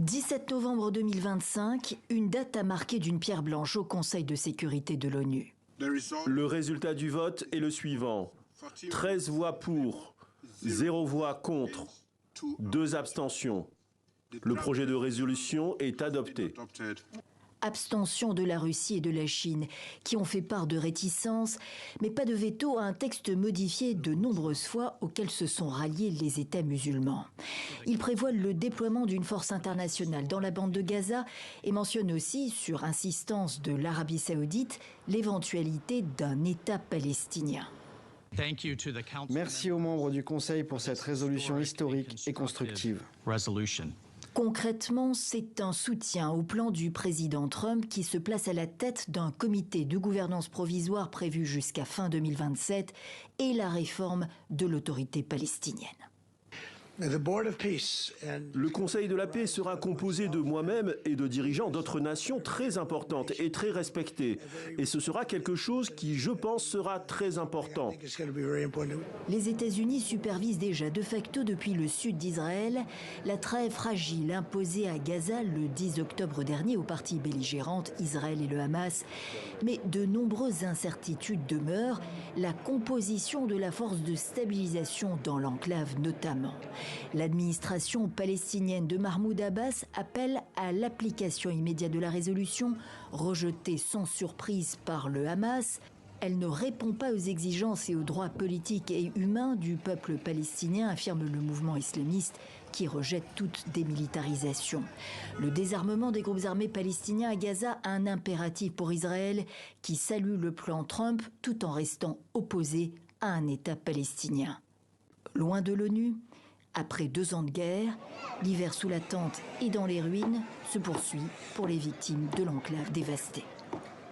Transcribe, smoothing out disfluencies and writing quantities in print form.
17 novembre 2025, une date à marquer d'une pierre blanche au Conseil de sécurité de l'ONU. Le résultat du vote est le suivant. 13 voix pour, 0 voix contre, 2 abstentions. Le projet de résolution est adopté. Abstention de la Russie et de la Chine, qui ont fait part de réticences, mais pas de veto à un texte modifié de nombreuses fois auquel se sont ralliés les États musulmans. Il prévoit le déploiement d'une force internationale dans la bande de Gaza et mentionne aussi, sur insistance de l'Arabie saoudite, l'éventualité d'un État palestinien. Merci aux membres du Conseil pour cette résolution historique et constructive. Concrètement, c'est un soutien au plan du président Trump qui se place à la tête d'un comité de gouvernance provisoire prévu jusqu'à fin 2027 et la réforme de l'autorité palestinienne. Le Conseil de la paix sera composé de moi-même et de dirigeants d'autres nations très importantes et très respectées. Et ce sera quelque chose qui, je pense, sera très important. Les États-Unis supervisent déjà de facto depuis le sud d'Israël la trêve fragile imposée à Gaza le 10 octobre dernier aux parties belligérantes Israël et le Hamas. Mais de nombreuses incertitudes demeurent, la composition de la force de stabilisation dans l'enclave notamment. L'administration palestinienne de Mahmoud Abbas appelle à l'application immédiate de la résolution, rejetée sans surprise par le Hamas. Elle ne répond pas aux exigences et aux droits politiques et humains du peuple palestinien, affirme le mouvement islamiste qui rejette toute démilitarisation. Le désarmement des groupes armés palestiniens à Gaza a un impératif pour Israël qui salue le plan Trump tout en restant opposé à un État palestinien. Loin de l'ONU, après 2 ans de guerre, l'hiver sous la tente et dans les ruines se poursuit pour les victimes de l'enclave dévastée.